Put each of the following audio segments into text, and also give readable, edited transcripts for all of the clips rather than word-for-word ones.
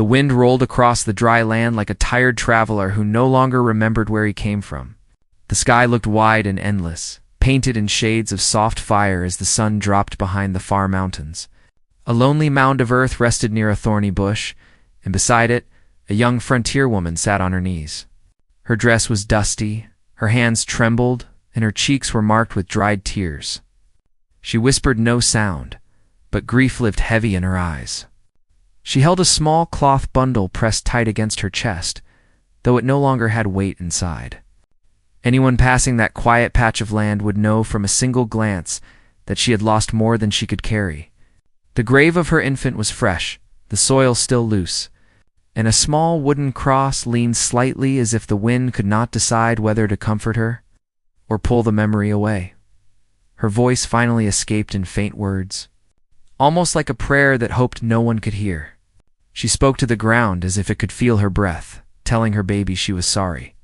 The wind rolled across the dry land like a tired traveler who no longer remembered where he came from. The sky looked wide and endless, painted in shades of soft fire as the sun dropped behind the far mountains. A lonely mound of earth rested near a thorny bush, and beside it, a young frontier woman sat on her knees. Her dress was dusty, her hands trembled, and her cheeks were marked with dried tears. She whispered no sound, but grief lived heavy in her eyes. She held a small cloth bundle pressed tight against her chest, though it no longer had weight inside. Anyone passing that quiet patch of land would know from a single glance that she had lost more than she could carry. The grave of her infant was fresh, the soil still loose, and a small wooden cross leaned slightly as if the wind could not decide whether to comfort her or pull the memory away. Her voice finally escaped in faint words, almost like a prayer that hoped no one could hear. She spoke to the ground as if it could feel her breath, telling her baby she was sorry.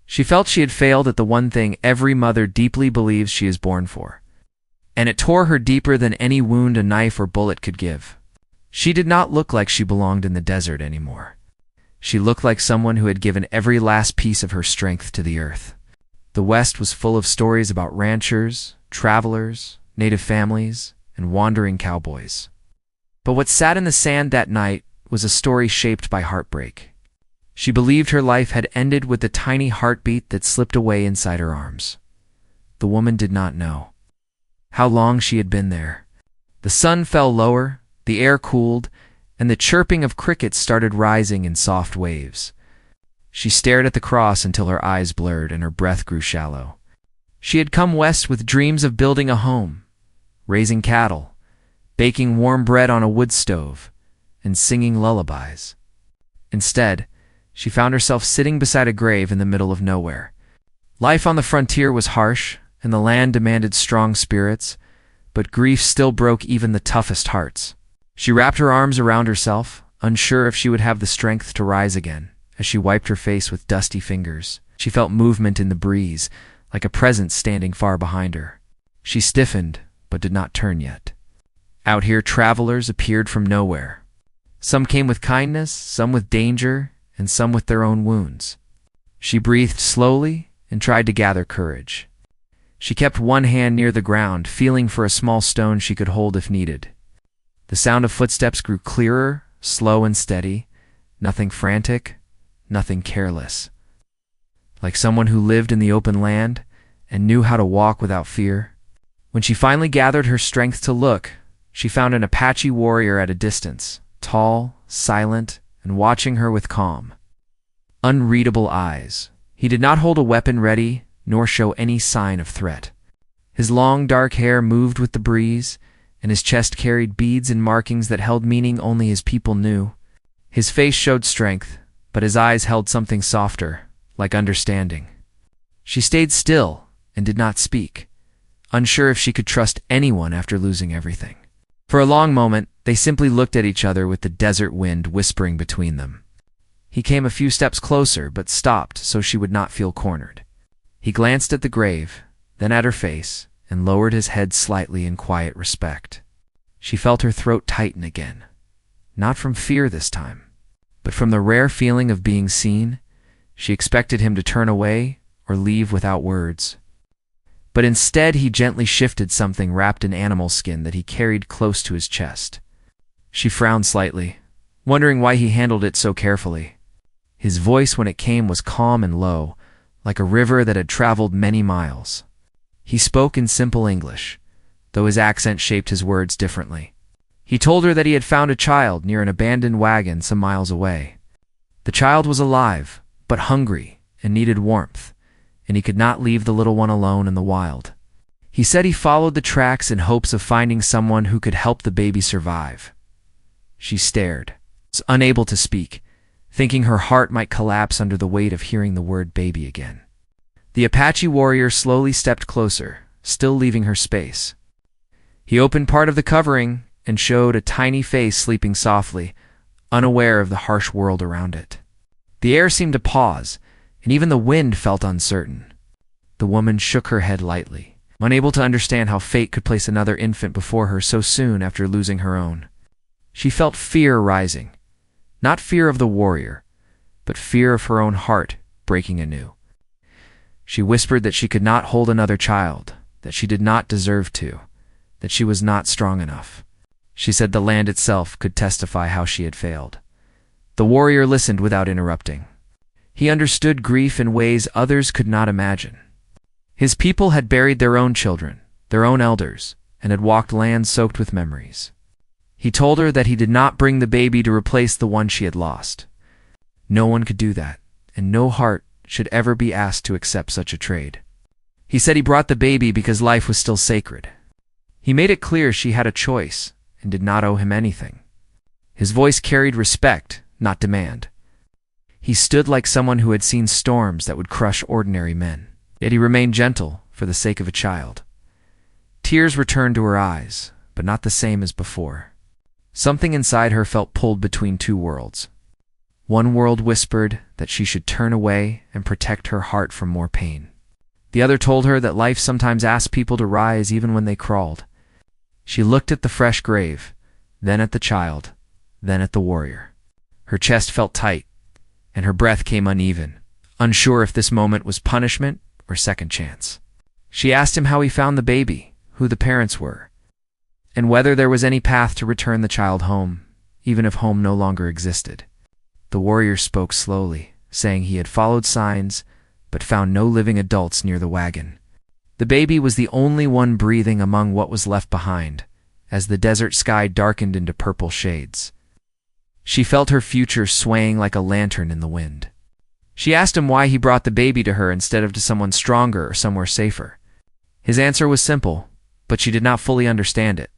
She felt she had failed at the one thing every mother deeply believes she is born for, and it tore her deeper than any wound a knife or bullet could give. She did not look like she belonged in the desert anymore. She looked like someone who had given every last piece of her strength to the earth. The West was full of stories about ranchers, travelers, native families, and wandering cowboys. But what sat in the sand that night was a story shaped by heartbreak. She believed her life had ended with the tiny heartbeat that slipped away inside her arms. The woman did not know how long she had been there. The sun fell lower, the air cooled, and the chirping of crickets started rising in soft waves. She stared at the cross until her eyes blurred and her breath grew shallow. She had come west with dreams of building a home, raising cattle, baking warm bread on a wood stove, and singing lullabies. Instead, she found herself sitting beside a grave in the middle of nowhere. Life on the frontier was harsh, and the land demanded strong spirits, but grief still broke even the toughest hearts. She wrapped her arms around herself, unsure if she would have the strength to rise again. As she wiped her face with dusty fingers, she felt movement in the breeze, like a presence standing far behind her. She stiffened, but did not turn yet. Out here, travelers appeared from nowhere. Some came with kindness, some with danger, and some with their own wounds. She breathed slowly and tried to gather courage. She kept one hand near the ground, feeling for a small stone she could hold if needed. The sound of footsteps grew clearer, slow and steady, nothing frantic, nothing careless. Like someone who lived in the open land and knew how to walk without fear. When she finally gathered her strength to look, she found an Apache warrior at a distance, tall, silent, and watching her with calm, unreadable eyes. He did not hold a weapon ready, nor show any sign of threat. His long dark hair moved with the breeze, and his chest carried beads and markings that held meaning only his people knew. His face showed strength, but his eyes held something softer, like understanding. She stayed still and did not speak, unsure if she could trust anyone after losing everything. For a long moment, they simply looked at each other with the desert wind whispering between them. He came a few steps closer, but stopped so she would not feel cornered. He glanced at the grave, then at her face, and lowered his head slightly in quiet respect. She felt her throat tighten again, not from fear this time, but from the rare feeling of being seen. She expected him to turn away or leave without words. But instead he gently shifted something wrapped in animal skin that he carried close to his chest. She frowned slightly, wondering why he handled it so carefully. His voice when it came was calm and low, like a river that had traveled many miles. He spoke in simple English, though his accent shaped his words differently. He told her that he had found a child near an abandoned wagon some miles away. The child was alive, but hungry and needed warmth, and he could not leave the little one alone in the wild. He said he followed the tracks in hopes of finding someone who could help the baby survive. She stared, unable to speak, thinking her heart might collapse under the weight of hearing the word baby again. The Apache warrior slowly stepped closer, still leaving her space. He opened part of the covering and showed a tiny face sleeping softly, unaware of the harsh world around it. The air seemed to pause, and even the wind felt uncertain. The woman shook her head lightly, unable to understand how fate could place another infant before her so soon after losing her own. She felt fear rising, Not fear of the warrior, but fear of her own heart breaking anew. She whispered that she could not hold another child, that she did not deserve to, that she was not strong enough. She said the land itself could testify how she had failed. The warrior listened without interrupting. He understood grief in ways others could not imagine. His people had buried their own children, their own elders, and had walked land soaked with memories. He told her that he did not bring the baby to replace the one she had lost. No one could do that, and no heart should ever be asked to accept such a trade. He said he brought the baby because life was still sacred. He made it clear she had a choice and did not owe him anything. His voice carried respect, not demand. He stood like someone who had seen storms that would crush ordinary men. Yet he remained gentle for the sake of a child. Tears returned to her eyes, but not the same as before. Something inside her felt pulled between two worlds. One world whispered that she should turn away and protect her heart from more pain. The other told her that life sometimes asked people to rise even when they crawled. She looked at the fresh grave, then at the child, then at the warrior. Her chest felt tight, and her breath came uneven, unsure if this moment was punishment or second chance. She asked him how he found the baby, who the parents were, and whether there was any path to return the child home, even if home no longer existed. The warrior spoke slowly, saying he had followed signs, but found no living adults near the wagon. The baby was the only one breathing among what was left behind, as the desert sky darkened into purple shades. She felt her future swaying like a lantern in the wind. She asked him why he brought the baby to her instead of to someone stronger or somewhere safer. His answer was simple, but she did not fully understand it.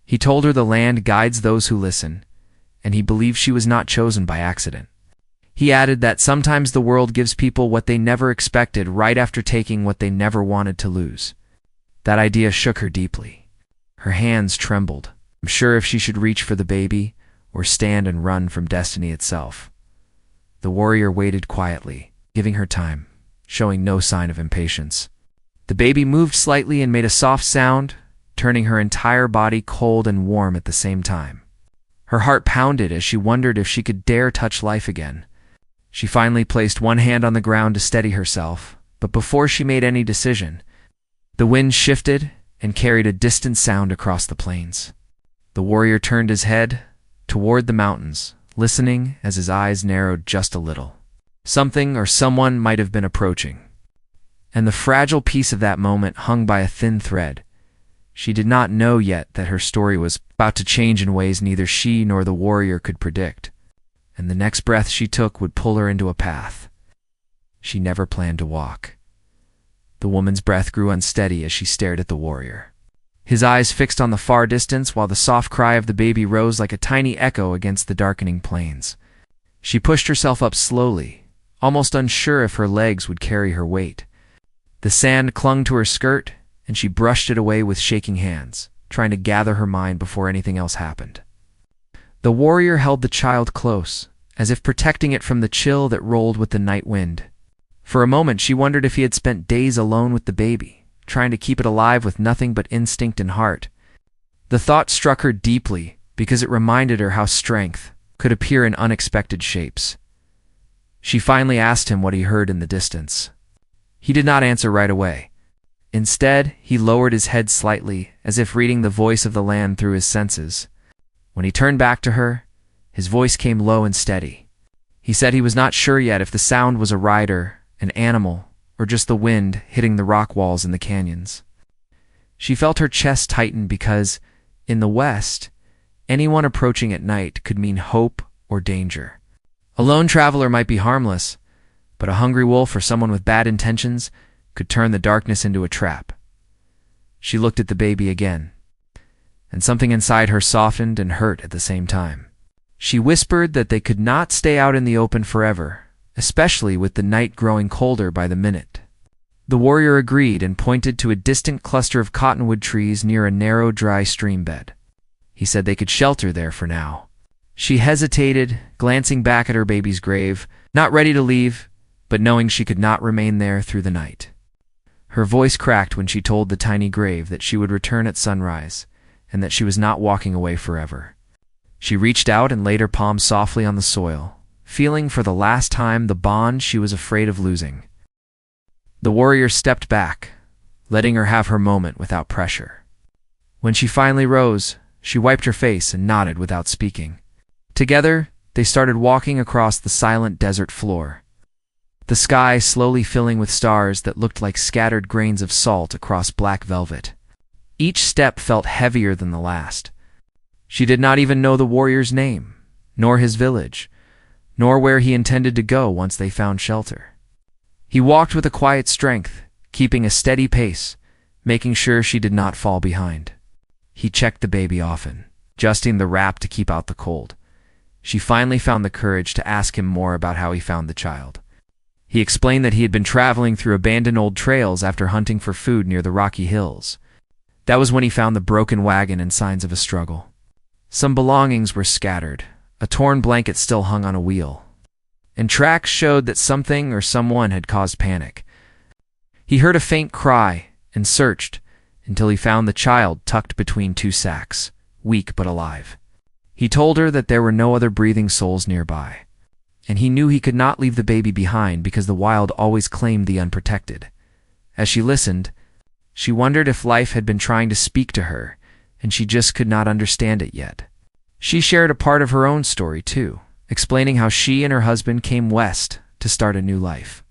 He told her the land guides those who listen, and he believed she was not chosen by accident. He added that sometimes the world gives people what they never expected right after taking what they never wanted to lose. That idea shook her deeply. Her hands trembled, unsure if she should reach for the baby or stand and run from destiny itself. The warrior waited quietly, giving her time, showing no sign of impatience. The baby moved slightly and made a soft sound, turning her entire body cold and warm at the same time. Her heart pounded as she wondered if she could dare touch life again. She finally placed one hand on the ground to steady herself, but before she made any decision, the wind shifted and carried a distant sound across the plains. The warrior turned his head toward the mountains, listening as his eyes narrowed just a little. Something or someone might have been approaching, and the fragile peace of that moment hung by a thin thread. She did not know yet that her story was about to change in ways neither she nor the warrior could predict, and the next breath she took would pull her into a path she never planned to walk. The woman's breath grew unsteady as she stared at the warrior, his eyes fixed on the far distance while the soft cry of the baby rose like a tiny echo against the darkening plains. She pushed herself up slowly, almost unsure if her legs would carry her weight. The sand clung to her skirt, and she brushed it away with shaking hands, trying to gather her mind before anything else happened. The warrior held the child close, as if protecting it from the chill that rolled with the night wind. For a moment she wondered if he had spent days alone with the baby, trying to keep it alive with nothing but instinct and heart. The thought struck her deeply because it reminded her how strength could appear in unexpected shapes. She finally asked him what he heard in the distance. He did not answer right away. Instead, he lowered his head slightly, as if reading the voice of the land through his senses. When he turned back to her, his voice came low and steady. He said he was not sure yet if the sound was a rider, an animal, or just the wind hitting the rock walls in the canyons. She felt her chest tighten because, in the West, anyone approaching at night could mean hope or danger. A lone traveler might be harmless, but a hungry wolf or someone with bad intentions could turn the darkness into a trap. She looked at the baby again, and something inside her softened and hurt at the same time. She whispered that they could not stay out in the open forever, especially with the night growing colder by the minute. The warrior agreed and pointed to a distant cluster of cottonwood trees near a narrow, dry stream bed. He said they could shelter there for now. She hesitated, glancing back at her baby's grave, not ready to leave, but knowing she could not remain there through the night. Her voice cracked when she told the tiny grave that she would return at sunrise, and that she was not walking away forever. She reached out and laid her palm softly on the soil, feeling for the last time the bond she was afraid of losing. The warrior stepped back, letting her have her moment without pressure. When she finally rose, she wiped her face and nodded without speaking. Together, they started walking across the silent desert floor, the sky slowly filling with stars that looked like scattered grains of salt across black velvet. Each step felt heavier than the last. She did not even know the warrior's name, nor his village, nor where he intended to go once they found shelter. He walked with a quiet strength, keeping a steady pace, making sure she did not fall behind. He checked the baby often, adjusting the wrap to keep out the cold. She finally found the courage to ask him more about how he found the child. He explained that he had been traveling through abandoned old trails after hunting for food near the rocky hills. That was when he found the broken wagon and signs of a struggle. Some belongings were scattered. A torn blanket still hung on a wheel, and tracks showed that something or someone had caused panic. He heard a faint cry and searched until he found the child tucked between two sacks, weak but alive. He told her that there were no other breathing souls nearby, and he knew he could not leave the baby behind because the wild always claimed the unprotected. As she listened, she wondered if life had been trying to speak to her, and she just could not understand it yet. She shared a part of her own story, too, explaining how she and her husband came west to start a new life.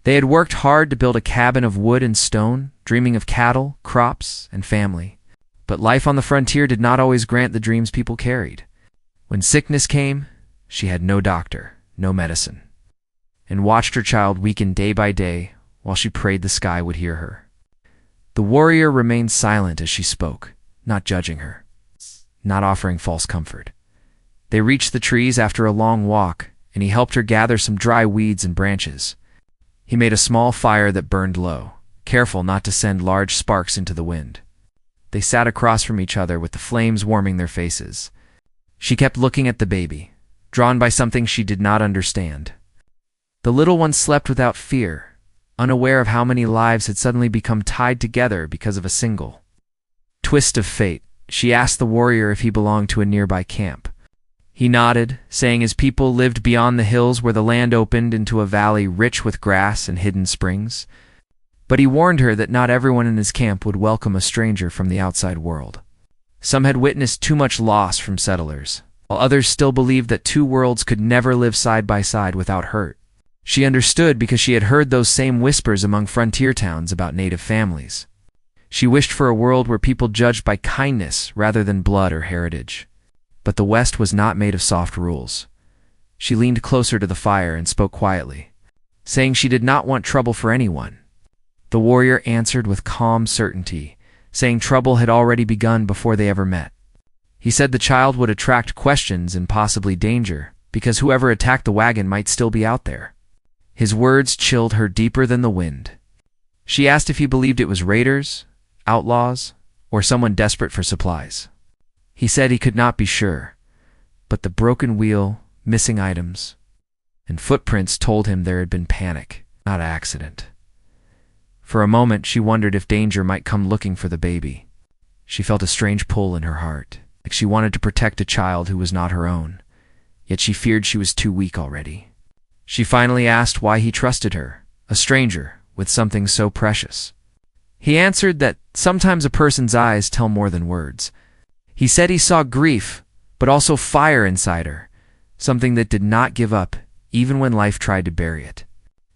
They had worked hard to build a cabin of wood and stone, dreaming of cattle, crops, and family. But life on the frontier did not always grant the dreams people carried. When sickness came, she had no doctor, no medicine, and watched her child weaken day by day while she prayed the sky would hear her. The warrior remained silent as she spoke, not judging her, not offering false comfort. They reached the trees after a long walk, and he helped her gather some dry weeds and branches. He made a small fire that burned low, careful not to send large sparks into the wind. They sat across from each other with the flames warming their faces. She kept looking at the baby, drawn by something she did not understand. The little one slept without fear, unaware of how many lives had suddenly become tied together because of a single twist of fate. She asked the warrior if he belonged to a nearby camp. He nodded, saying his people lived beyond the hills where the land opened into a valley rich with grass and hidden springs. But he warned her that not everyone in his camp would welcome a stranger from the outside world. Some had witnessed too much loss from settlers, while others still believed that two worlds could never live side by side without hurt. She understood because she had heard those same whispers among frontier towns about native families. She wished for a world where people judged by kindness rather than blood or heritage. But the West was not made of soft rules. She leaned closer to the fire and spoke quietly, saying she did not want trouble for anyone. The warrior answered with calm certainty, saying trouble had already begun before they ever met. He said the child would attract questions and possibly danger, because whoever attacked the wagon might still be out there. His words chilled her deeper than the wind. She asked if he believed it was raiders, outlaws, or someone desperate for supplies. He said he could not be sure, but the broken wheel, missing items, and footprints told him there had been panic, not accident. For a moment, she wondered if danger might come looking for the baby. She felt a strange pull in her heart, like she wanted to protect a child who was not her own, yet she feared she was too weak already. She finally asked why he trusted her, a stranger, with something so precious. He answered that sometimes a person's eyes tell more than words. He said he saw grief, but also fire inside her, something that did not give up, even when life tried to bury it.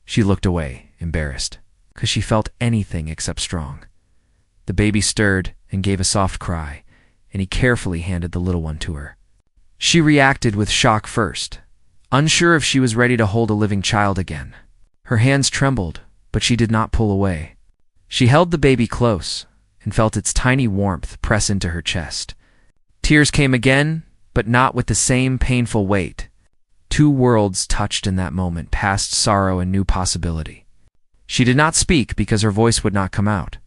She looked away, embarrassed, because she felt anything except strong. The baby stirred and gave a soft cry, and he carefully handed the little one to her. She reacted with shock first, unsure if she was ready to hold a living child again. Her hands trembled, but she did not pull away. She held the baby close and felt its tiny warmth press into her chest. Tears came again, but not with the same painful weight. Two worlds touched in that moment, past sorrow and new possibility. She did not speak because her voice would not come out.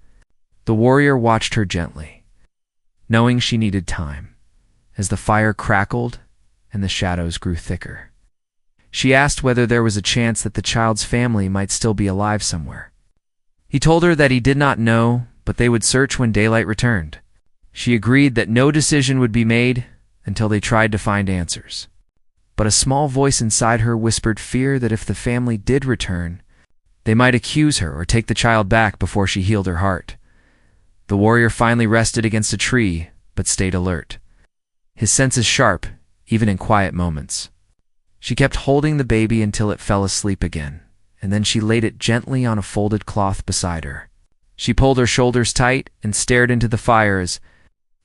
The warrior watched her gently, knowing she needed time, as the fire crackled and the shadows grew thicker. She asked whether there was a chance that the child's family might still be alive somewhere. He told her that he did not know, but they would search when daylight returned. She agreed that no decision would be made until they tried to find answers. But a small voice inside her whispered fear that if the family did return, they might accuse her or take the child back before she healed her heart. The warrior finally rested against a tree, but stayed alert. His senses sharp, even in quiet moments. She kept holding the baby until it fell asleep again, and then she laid it gently on a folded cloth beside her. She pulled her shoulders tight and stared into the fire as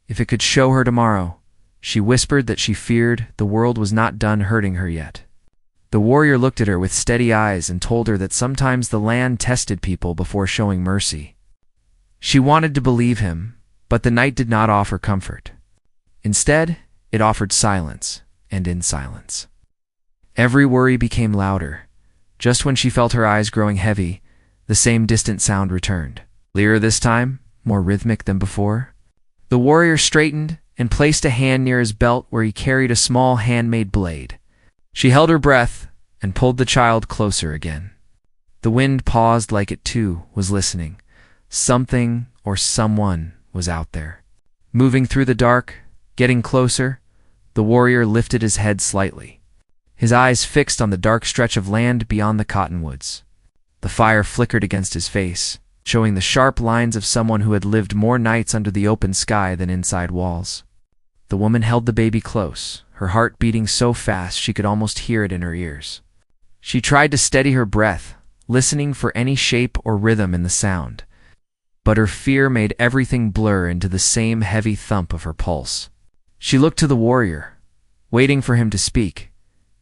if it could show her tomorrow. She whispered that she feared the world was not done hurting her yet. The warrior looked at her with steady eyes and told her that sometimes the land tested people before showing mercy. She wanted to believe him, but the night did not offer comfort. Instead, it offered silence, and in silence. Every worry became louder. Just when she felt her eyes growing heavy, the same distant sound returned. Clearer this time, more rhythmic than before. The warrior straightened and placed a hand near his belt where he carried a small handmade blade. She held her breath and pulled the child closer again. The wind paused like it too was listening. Something or someone was out there. Moving through the dark, getting closer, the warrior lifted his head slightly. His eyes fixed on the dark stretch of land beyond the cottonwoods. The fire flickered against his face, showing the sharp lines of someone who had lived more nights under the open sky than inside walls. The woman held the baby close, her heart beating so fast she could almost hear it in her ears. She tried to steady her breath, listening for any shape or rhythm in the sound. But her fear made everything blur into the same heavy thump of her pulse. She looked to the warrior, waiting for him to speak,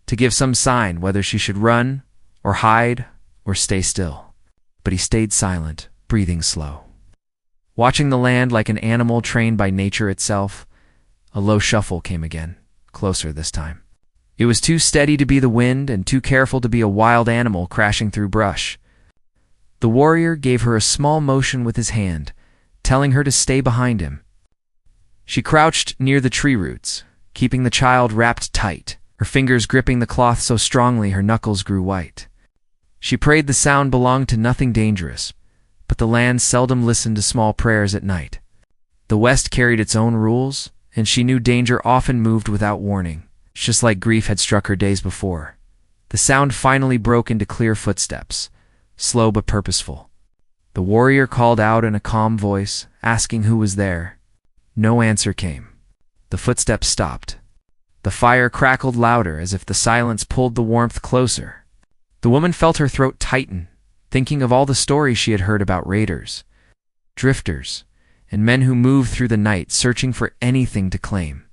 to give some sign whether she should run, or hide, or stay still. But he stayed silent, breathing slow. Watching the land like an animal trained by nature itself, a low shuffle came again, closer this time. It was too steady to be the wind and too careful to be a wild animal crashing through brush. The warrior gave her a small motion with his hand, telling her to stay behind him. She crouched near the tree roots, keeping the child wrapped tight, her fingers gripping the cloth so strongly her knuckles grew white. She prayed the sound belonged to nothing dangerous, but the land seldom listened to small prayers at night. The West carried its own rules, and she knew danger often moved without warning, just like grief had struck her days before. The sound finally broke into clear footsteps, slow but purposeful. The warrior called out in a calm voice, asking who was there. No answer came. The footsteps stopped. The fire crackled louder as if the silence pulled the warmth closer. The woman felt her throat tighten, thinking of all the stories she had heard about raiders, drifters, and men who moved through the night searching for anything to claim.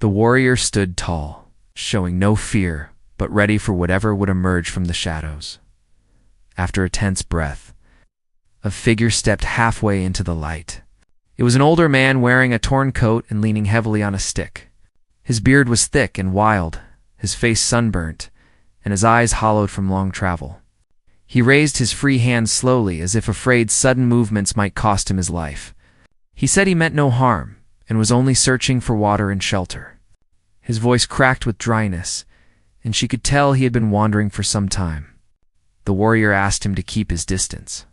The warrior stood tall, showing no fear, but ready for whatever would emerge from the shadows. After a tense breath, a figure stepped halfway into the light. It was an older man wearing a torn coat and leaning heavily on a stick. His beard was thick and wild, his face sunburnt, and his eyes hollowed from long travel. He raised his free hand slowly, as if afraid sudden movements might cost him his life. He said he meant no harm, and was only searching for water and shelter. His voice cracked with dryness, and she could tell he had been wandering for some time. The warrior asked him to keep his distance.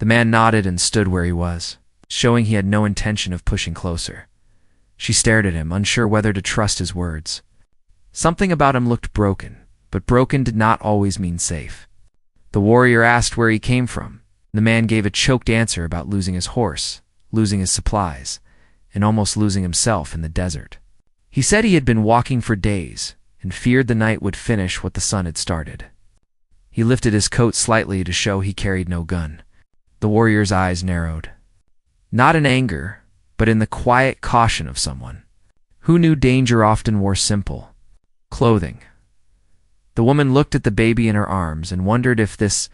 The man nodded and stood where he was, showing he had no intention of pushing closer. She stared at him, unsure whether to trust his words. Something about him looked broken, but broken did not always mean safe. The warrior asked where he came from. The man gave a choked answer about losing his horse, losing his supplies, and almost losing himself in the desert. He said he had been walking for days and feared the night would finish what the sun had started. He lifted his coat slightly to show he carried no gun. The warrior's eyes narrowed. Not in anger, but in the quiet caution of someone who knew danger often wore simple clothing. The woman looked at the baby in her arms and wondered if this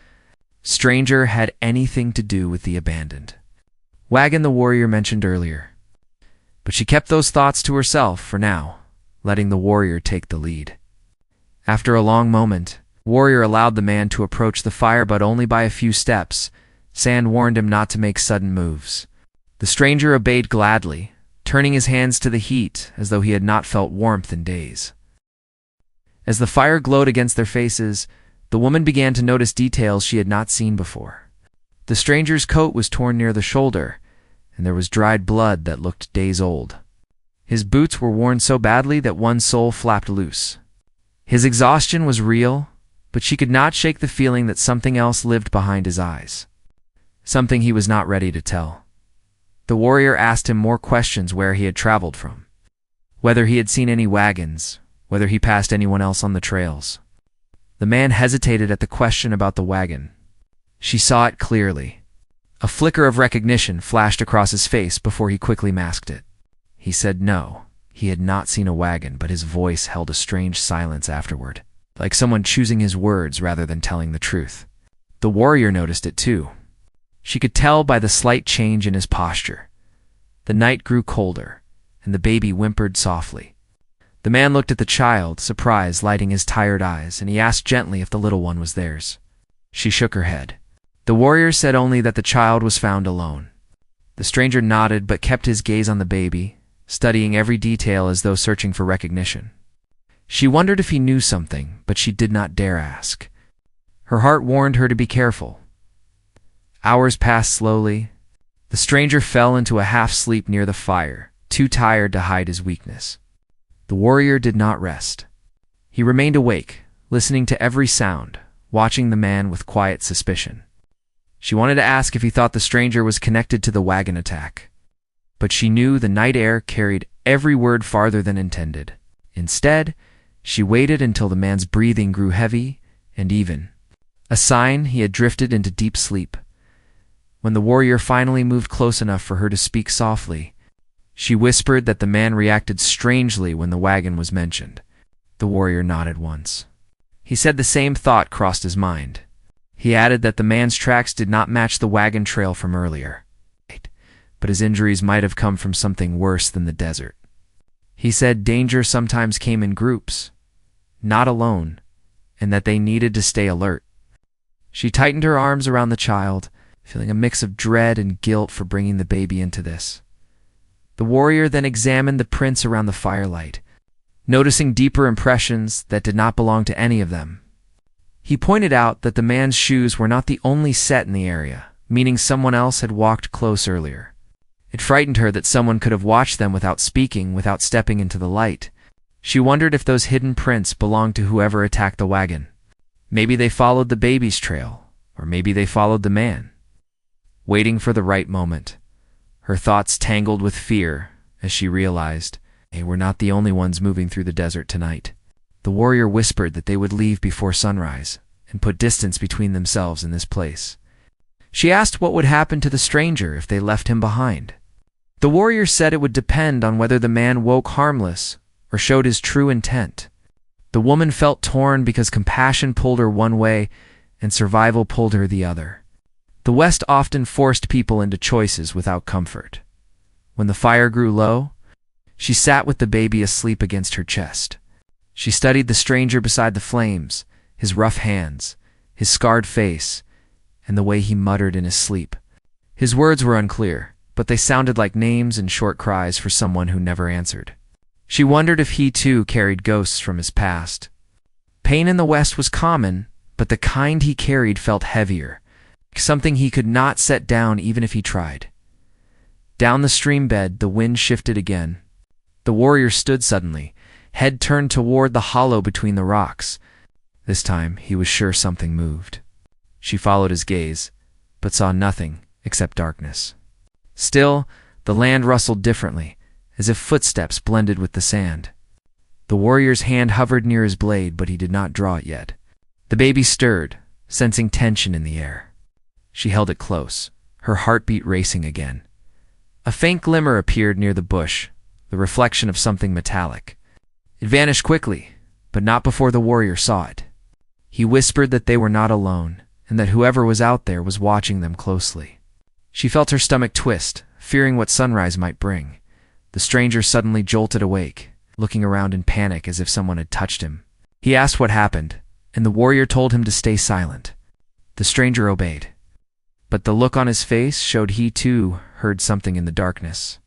stranger had anything to do with the abandoned wagon the warrior mentioned earlier. But she kept those thoughts to herself for now, letting the warrior take the lead. After a long moment, warrior allowed the man to approach the fire, but only by a few steps. Sand warned him not to make sudden moves. The stranger obeyed gladly, turning his hands to the heat as though he had not felt warmth in days. As the fire glowed against their faces, the woman began to notice details she had not seen before. The stranger's coat was torn near the shoulder, and there was dried blood that looked days old. His boots were worn so badly that one sole flapped loose. His exhaustion was real, but she could not shake the feeling that something else lived behind his eyes. Something he was not ready to tell. The warrior asked him more questions: where he had traveled from, whether he had seen any wagons, whether he passed anyone else on the trails. The man hesitated at the question about the wagon. She saw it clearly. A flicker of recognition flashed across his face before he quickly masked it. He said no, he had not seen a wagon, but his voice held a strange silence afterward, like someone choosing his words rather than telling the truth. The warrior noticed it too. She could tell by the slight change in his posture. The night grew colder, and the baby whimpered softly. The man looked at the child, surprise lighting his tired eyes, and he asked gently if the little one was theirs. She shook her head. The warrior said only that the child was found alone. The stranger nodded but kept his gaze on the baby, studying every detail as though searching for recognition. She wondered if he knew something, but she did not dare ask. Her heart warned her to be careful. Hours passed slowly. The stranger fell into a half-sleep near the fire, too tired to hide his weakness. The warrior did not rest. He remained awake, listening to every sound, watching the man with quiet suspicion. She wanted to ask if he thought the stranger was connected to the wagon attack, but she knew the night air carried every word farther than intended. Instead, she waited until the man's breathing grew heavy and even, a sign he had drifted into deep sleep. When the warrior finally moved close enough for her to speak softly, she whispered that the man reacted strangely when the wagon was mentioned. The warrior nodded once. He said the same thought crossed his mind. He added that the man's tracks did not match the wagon trail from earlier, but his injuries might have come from something worse than the desert. He said danger sometimes came in groups, not alone, and that they needed to stay alert. She tightened her arms around the child, feeling a mix of dread and guilt for bringing the baby into this. The warrior then examined the prints around the firelight, noticing deeper impressions that did not belong to any of them. He pointed out that the man's shoes were not the only set in the area, meaning someone else had walked close earlier. It frightened her that someone could have watched them without speaking, without stepping into the light. She wondered if those hidden prints belonged to whoever attacked the wagon. Maybe they followed the baby's trail, or maybe they followed the man. Waiting for the right moment, her thoughts tangled with fear as she realized they were not the only ones moving through the desert tonight. The warrior whispered that they would leave before sunrise and put distance between themselves and this place. She asked what would happen to the stranger if they left him behind. The warrior said it would depend on whether the man woke harmless or showed his true intent. The woman felt torn because compassion pulled her one way and survival pulled her the other. The West often forced people into choices without comfort. When the fire grew low, she sat with the baby asleep against her chest. She studied the stranger beside the flames, his rough hands, his scarred face, and the way he muttered in his sleep. His words were unclear, but they sounded like names and short cries for someone who never answered. She wondered if he too carried ghosts from his past. Pain in the West was common, but the kind he carried felt heavier, something he could not set down even if he tried. Down the stream bed, the wind shifted again. The warrior stood suddenly, head turned toward the hollow between the rocks. This time, he was sure something moved. She followed his gaze, but saw nothing except darkness. Still, the land rustled differently, as if footsteps blended with the sand. The warrior's hand hovered near his blade, but he did not draw it yet. The baby stirred, sensing tension in the air. She held it close, her heartbeat racing again. A faint glimmer appeared near the bush, the reflection of something metallic. It vanished quickly, but not before the warrior saw it. He whispered that they were not alone, and that whoever was out there was watching them closely. She felt her stomach twist, fearing what sunrise might bring. The stranger suddenly jolted awake, looking around in panic as if someone had touched him. He asked what happened, and the warrior told him to stay silent. The stranger obeyed, but the look on his face showed he too heard something in the darkness.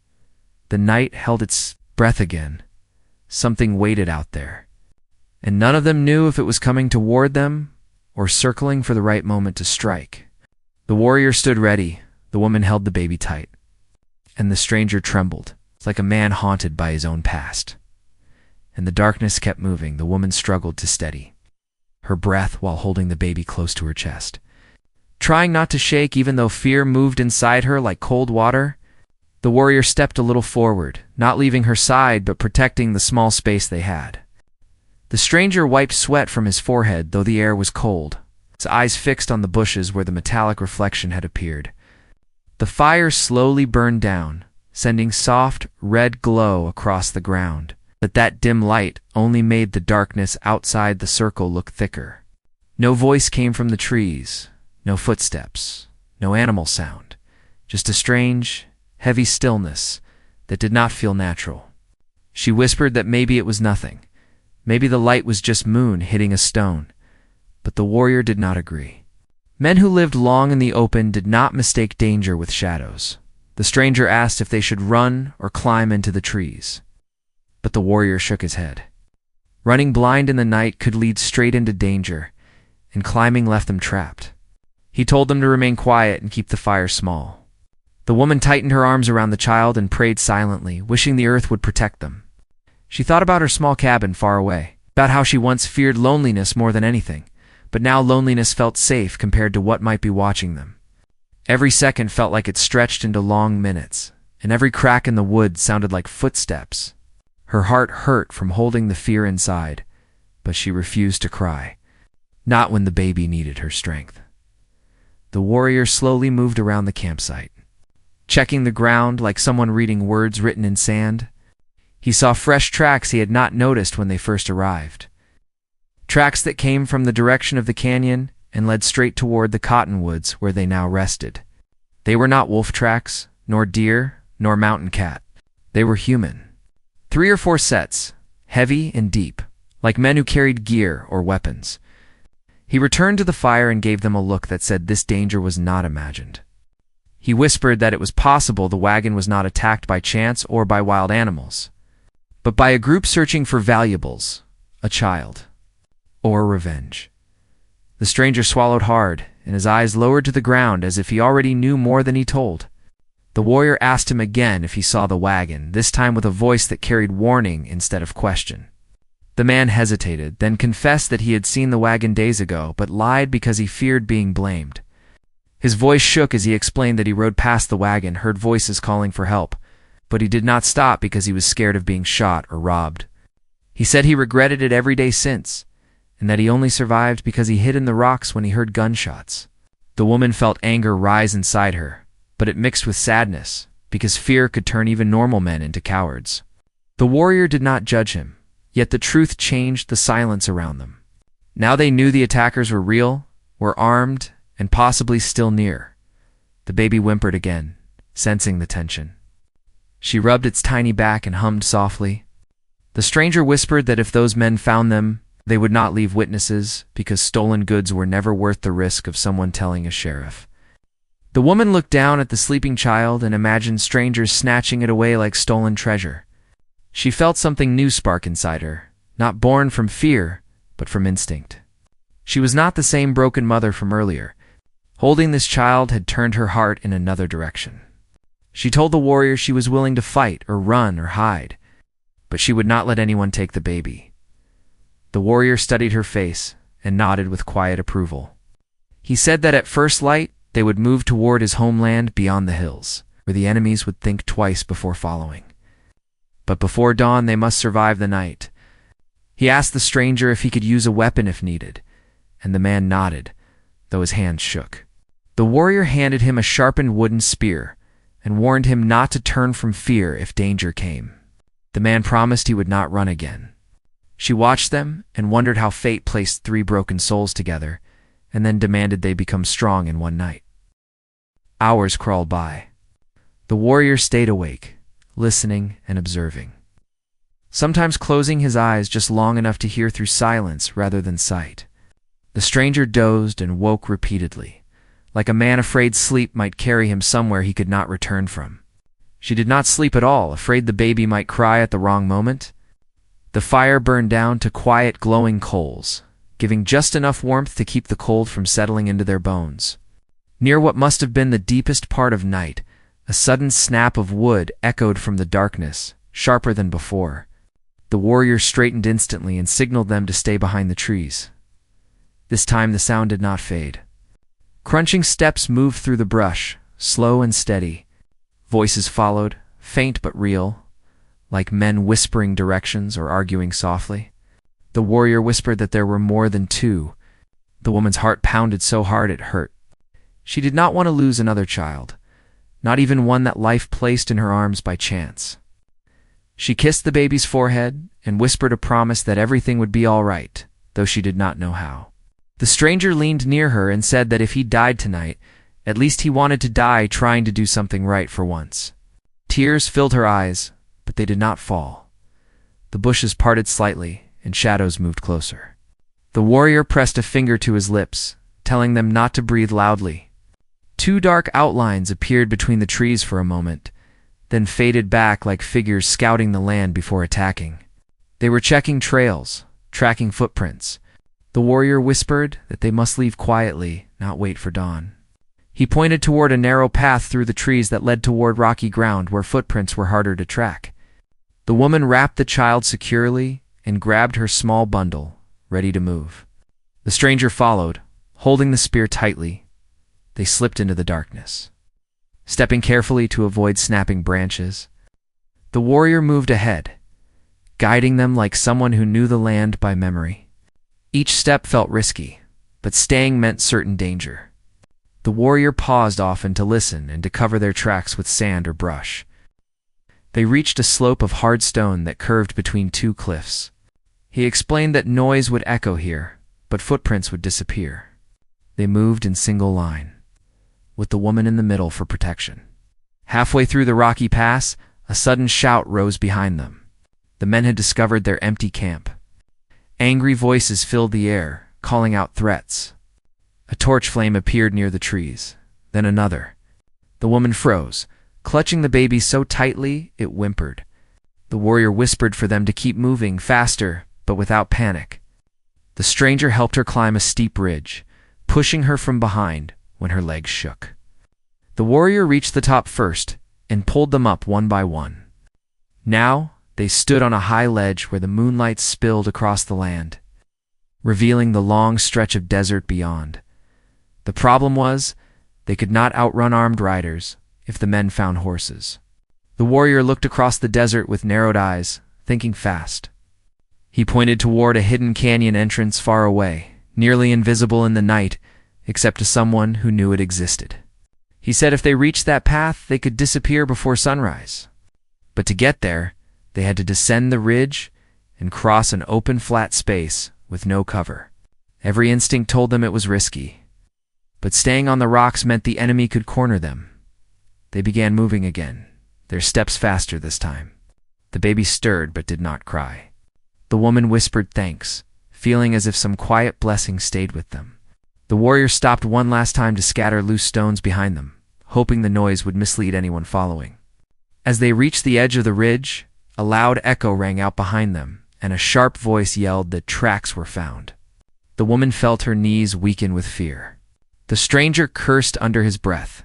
The night held its breath again. Something waited out there, and none of them knew if it was coming toward them or circling for the right moment to strike. The warrior stood ready, the woman held the baby tight, and the stranger trembled, like a man haunted by his own past. And the darkness kept moving. The woman struggled to steady her breath while holding the baby close to her chest. Trying not to shake even though fear moved inside her like cold water, the warrior stepped a little forward, not leaving her side but protecting the small space they had. The stranger wiped sweat from his forehead, though the air was cold, his eyes fixed on the bushes where the metallic reflection had appeared. The fire slowly burned down, sending soft, red glow across the ground, but that dim light only made the darkness outside the circle look thicker. No voice came from the trees, no footsteps, no animal sound, just a strange, heavy stillness that did not feel natural. She whispered that maybe it was nothing. Maybe the light was just moon hitting a stone, but the warrior did not agree. Men who lived long in the open did not mistake danger with shadows. The stranger asked if they should run or climb into the trees, but the warrior shook his head. Running blind in the night could lead straight into danger, and climbing left them trapped. He told them to remain quiet and keep the fire small. The woman tightened her arms around the child and prayed silently, wishing the earth would protect them. She thought about her small cabin far away, about how she once feared loneliness more than anything, but now loneliness felt safe compared to what might be watching them. Every second felt like it stretched into long minutes, and every crack in the wood sounded like footsteps. Her heart hurt from holding the fear inside, but she refused to cry, not when the baby needed her strength. The warrior slowly moved around the campsite, checking the ground like someone reading words written in sand. He saw fresh tracks he had not noticed when they first arrived. Tracks that came from the direction of the canyon and led straight toward the cottonwoods where they now rested. They were not wolf tracks, nor deer, nor mountain cat. They were human. 3 or 4 sets, heavy and deep, like men who carried gear or weapons. He returned to the fire and gave them a look that said this danger was not imagined. He whispered that it was possible the wagon was not attacked by chance or by wild animals, but by a group searching for valuables, a child, or revenge. The stranger swallowed hard, and his eyes lowered to the ground as if he already knew more than he told. The warrior asked him again if he saw the wagon, this time with a voice that carried warning instead of question. The man hesitated, then confessed that he had seen the wagon days ago, but lied because he feared being blamed. His voice shook as he explained that he rode past the wagon, heard voices calling for help, but he did not stop because he was scared of being shot or robbed. He said he regretted it every day since, and that he only survived because he hid in the rocks when he heard gunshots. The woman felt anger rise inside her, but it mixed with sadness, because fear could turn even normal men into cowards. The warrior did not judge him, yet the truth changed the silence around them. Now they knew the attackers were real, were armed, and possibly still near. The baby whimpered again, sensing the tension. She rubbed its tiny back and hummed softly. The stranger whispered that if those men found them, they would not leave witnesses because stolen goods were never worth the risk of someone telling a sheriff. The woman looked down at the sleeping child and imagined strangers snatching it away like stolen treasure. She felt something new spark inside her, not born from fear, but from instinct. She was not the same broken mother from earlier. Holding this child had turned her heart in another direction. She told the warrior she was willing to fight or run or hide, but she would not let anyone take the baby. The warrior studied her face and nodded with quiet approval. He said that at first light, they would move toward his homeland beyond the hills, where the enemies would think twice before following. But before dawn, they must survive the night. He asked the stranger if he could use a weapon if needed, and the man nodded, though his hands shook. The warrior handed him a sharpened wooden spear and warned him not to turn from fear if danger came. The man promised he would not run again. She watched them and wondered how fate placed 3 broken souls together, and then demanded they become strong in one night. Hours crawled by. The warrior stayed awake, listening and observing, sometimes closing his eyes just long enough to hear through silence rather than sight. The stranger dozed and woke repeatedly, like a man afraid sleep might carry him somewhere he could not return from. She did not sleep at all, afraid the baby might cry at the wrong moment. The fire burned down to quiet, glowing coals, giving just enough warmth to keep the cold from settling into their bones. Near what must have been the deepest part of night, A sudden snap of wood echoed from the darkness, sharper than before. The warrior straightened instantly and signaled them to stay behind the trees. This time the sound did not fade. Crunching steps moved through the brush, slow and steady. Voices followed, faint but real, like men whispering directions or arguing softly. The warrior whispered that there were more than two. The woman's heart pounded so hard it hurt. She did not want to lose another child, not even one that life placed in her arms by chance. She kissed the baby's forehead and whispered a promise that everything would be all right, though she did not know how. The stranger leaned near her and said that if he died tonight, at least he wanted to die trying to do something right for once. Tears filled her eyes, but they did not fall. The bushes parted slightly, and shadows moved closer. The warrior pressed a finger to his lips, telling them not to breathe loudly. Two dark outlines appeared between the trees for a moment, then faded back like figures scouting the land before attacking. They were checking trails, tracking footprints. The warrior whispered that they must leave quietly, not wait for dawn. He pointed toward a narrow path through the trees that led toward rocky ground where footprints were harder to track. The woman wrapped the child securely and grabbed her small bundle, ready to move. The stranger followed, holding the spear tightly. They slipped into the darkness, stepping carefully to avoid snapping branches. The warrior moved ahead, guiding them like someone who knew the land by memory. Each step felt risky, but staying meant certain danger. The warrior paused often to listen and to cover their tracks with sand or brush. They reached a slope of hard stone that curved between two cliffs. He explained that noise would echo here, but footprints would disappear. They moved in single line, with the woman in the middle for protection. Halfway through the rocky pass, a sudden shout rose behind them. The men had discovered their empty camp. Angry voices filled the air, calling out threats. A torch flame appeared near the trees, then another. The woman froze, clutching the baby so tightly it whimpered. The warrior whispered for them to keep moving faster, but without panic. The stranger helped her climb a steep ridge, pushing her from behind when her legs shook. The warrior reached the top first and pulled them up one by one. Now they stood on a high ledge where the moonlight spilled across the land, revealing the long stretch of desert beyond. The problem was, they could not outrun armed riders if the men found horses. The warrior looked across the desert with narrowed eyes, thinking fast. He pointed toward a hidden canyon entrance far away, nearly invisible in the night, except to someone who knew it existed. He said if they reached that path, they could disappear before sunrise. But to get there, they had to descend the ridge and cross an open flat space with no cover. Every instinct told them it was risky, but staying on the rocks meant the enemy could corner them. They began moving again, their steps faster this time. The baby stirred but did not cry. The woman whispered thanks, feeling as if some quiet blessing stayed with them. The warrior stopped one last time to scatter loose stones behind them, hoping the noise would mislead anyone following. As they reached the edge of the ridge, a loud echo rang out behind them, and a sharp voice yelled that tracks were found. The woman felt her knees weaken with fear. The stranger cursed under his breath.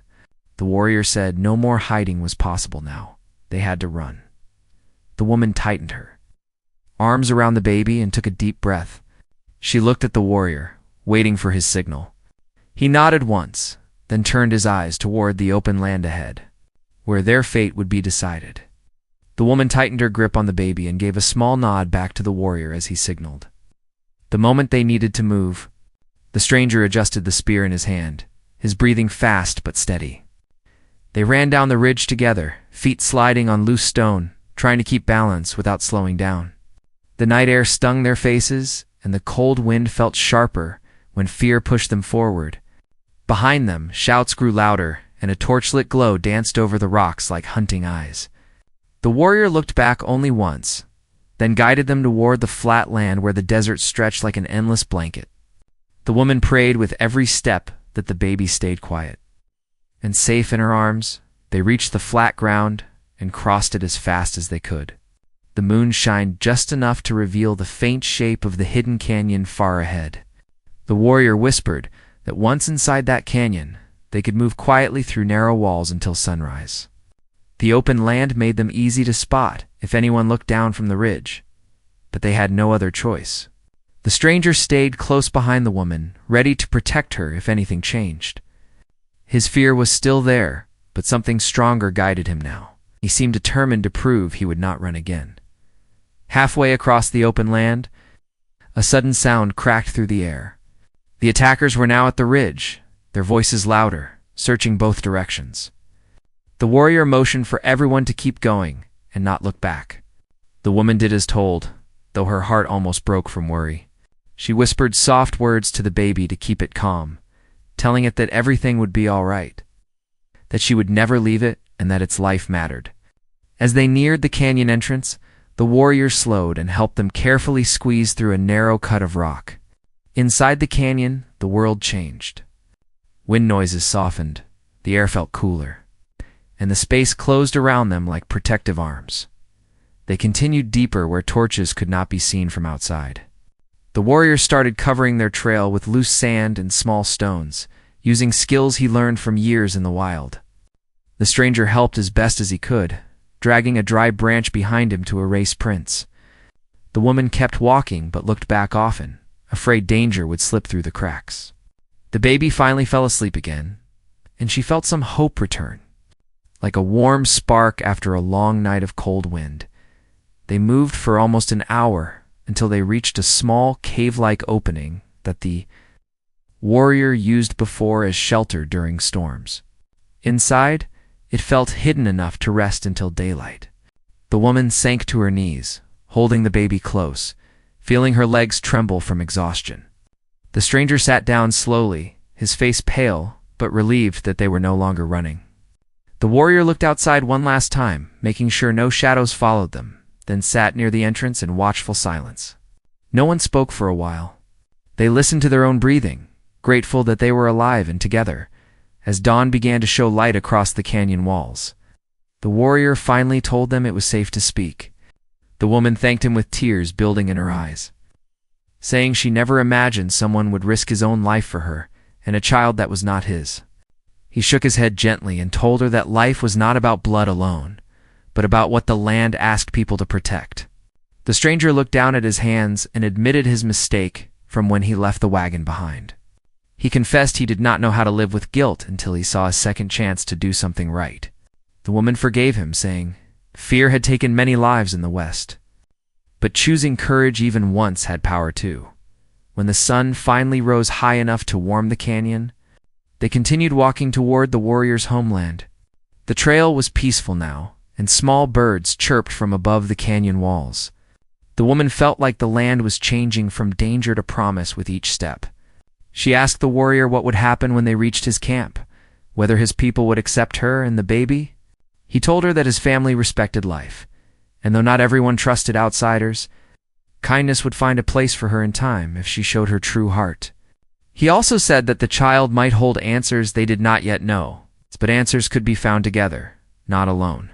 The warrior said no more hiding was possible now. They had to run. The woman tightened her arms around the baby and took a deep breath. She looked at the warrior, waiting for his signal. He nodded once, then turned his eyes toward the open land ahead, where their fate would be decided. The woman tightened her grip on the baby and gave a small nod back to the warrior as he signaled. The moment they needed to move, the stranger adjusted the spear in his hand, his breathing fast but steady. They ran down the ridge together, feet sliding on loose stone, trying to keep balance without slowing down. The night air stung their faces, and the cold wind felt sharper when fear pushed them forward. Behind them, shouts grew louder, and a torchlit glow danced over the rocks like hunting eyes. The warrior looked back only once, then guided them toward the flat land where the desert stretched like an endless blanket. The woman prayed with every step that the baby stayed quiet. And safe in her arms, they reached the flat ground and crossed it as fast as they could. The moon shined just enough to reveal the faint shape of the hidden canyon far ahead. The warrior whispered that once inside that canyon, they could move quietly through narrow walls until sunrise. The open land made them easy to spot if anyone looked down from the ridge, but they had no other choice. The stranger stayed close behind the woman, ready to protect her if anything changed. His fear was still there, but something stronger guided him now. He seemed determined to prove he would not run again. Halfway across the open land, a sudden sound cracked through the air. The attackers were now at the ridge, their voices louder, searching both directions. The warrior motioned for everyone to keep going and not look back. The woman did as told, though her heart almost broke from worry. She whispered soft words to the baby to keep it calm, telling it that everything would be all right, that she would never leave it, and that its life mattered. As they neared the canyon entrance, the warrior slowed and helped them carefully squeeze through a narrow cut of rock. Inside the canyon, the world changed. Wind noises softened, the air felt cooler, and the space closed around them like protective arms. They continued deeper where torches could not be seen from outside. The warrior started covering their trail with loose sand and small stones, using skills he learned from years in the wild. The stranger helped as best as he could, dragging a dry branch behind him to erase prints. The woman kept walking but looked back often, afraid danger would slip through the cracks. The baby finally fell asleep again, and she felt some hope return. Like a warm spark after a long night of cold wind, they moved for almost an hour until they reached a small cave-like opening that the warrior used before as shelter during storms. Inside, it felt hidden enough to rest until daylight. The woman sank to her knees, holding the baby close, feeling her legs tremble from exhaustion. The stranger sat down slowly, his face pale, but relieved that they were no longer running. The warrior looked outside one last time, making sure no shadows followed them, then sat near the entrance in watchful silence. No one spoke for a while. They listened to their own breathing, grateful that they were alive and together, as dawn began to show light across the canyon walls. The warrior finally told them it was safe to speak. The woman thanked him with tears building in her eyes, saying she never imagined someone would risk his own life for her and a child that was not his. He shook his head gently and told her that life was not about blood alone, but about what the land asked people to protect. The stranger looked down at his hands and admitted his mistake from when he left the wagon behind. He confessed he did not know how to live with guilt until he saw a second chance to do something right. The woman forgave him, saying, fear had taken many lives in the West, but choosing courage even once had power too. When the sun finally rose high enough to warm the canyon, they continued walking toward the warrior's homeland. The trail was peaceful now, and small birds chirped from above the canyon walls. The woman felt like the land was changing from danger to promise with each step. She asked the warrior what would happen when they reached his camp, whether his people would accept her and the baby. He told her that his family respected life, and though not everyone trusted outsiders, kindness would find a place for her in time if she showed her true heart. He also said that the child might hold answers they did not yet know, but answers could be found together, not alone.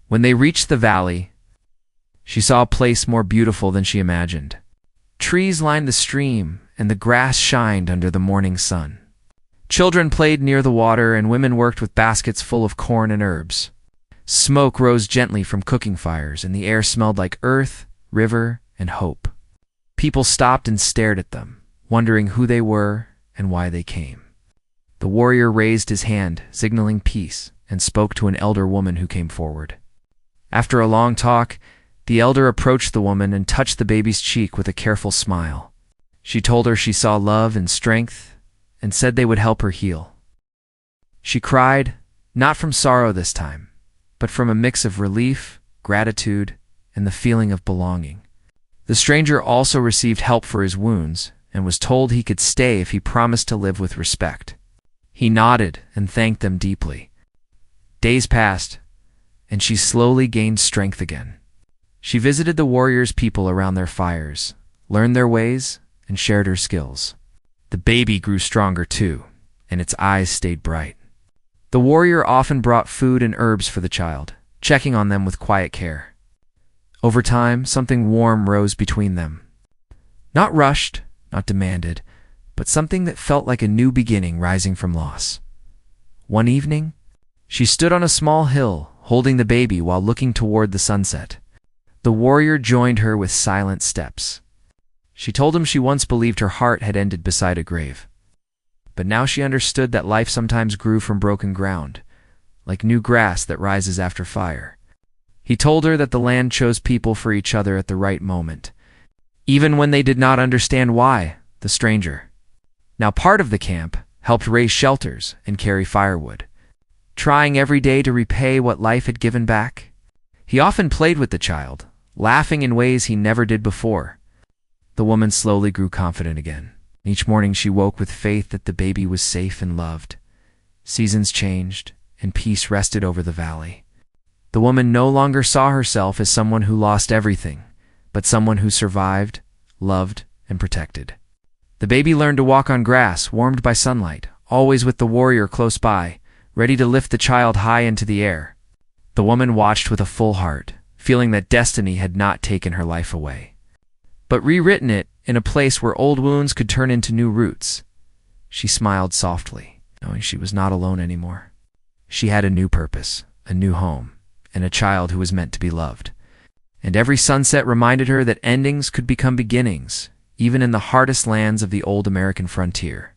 When they reached the valley, she saw a place more beautiful than she imagined. Trees lined the stream, and the grass shined under the morning sun. Children played near the water, and women worked with baskets full of corn and herbs. Smoke rose gently from cooking fires, and the air smelled like earth, river, and hope. People stopped and stared at them, wondering who they were and why they came. The warrior raised his hand, signaling peace, and spoke to an elder woman who came forward. After a long talk, the elder approached the woman and touched the baby's cheek with a careful smile. She told her she saw love and strength, and said they would help her heal. She cried, not from sorrow this time, but from a mix of relief, gratitude, and the feeling of belonging. The stranger also received help for his wounds, and was told he could stay if he promised to live with respect. He nodded and thanked them deeply. Days passed, and she slowly gained strength again. She visited the warriors' people around their fires, learned their ways, and shared her skills. The baby grew stronger too, and its eyes stayed bright. The warrior often brought food and herbs for the child, checking on them with quiet care. Over time, something warm rose between them. Not rushed, not demanded, but something that felt like a new beginning rising from loss. One evening, she stood on a small hill, holding the baby while looking toward the sunset. The warrior joined her with silent steps. She told him she once believed her heart had ended beside a grave. But now she understood that life sometimes grew from broken ground, like new grass that rises after fire. He told her that the land chose people for each other at the right moment, even when they did not understand why. The stranger, now part of the camp, helped raise shelters and carry firewood, trying every day to repay what life had given back. He often played with the child, laughing in ways he never did before. The woman slowly grew confident again. Each morning she woke with faith that the baby was safe and loved. Seasons changed, and peace rested over the valley. The woman no longer saw herself as someone who lost everything, but someone who survived, loved, and protected. The baby learned to walk on grass, warmed by sunlight, always with the warrior close by, ready to lift the child high into the air. The woman watched with a full heart, feeling that destiny had not taken her life away, but rewritten it in a place where old wounds could turn into new roots. She smiled softly, knowing she was not alone anymore. She had a new purpose, a new home, and a child who was meant to be loved. And every sunset reminded her that endings could become beginnings, even in the hardest lands of the old American frontier.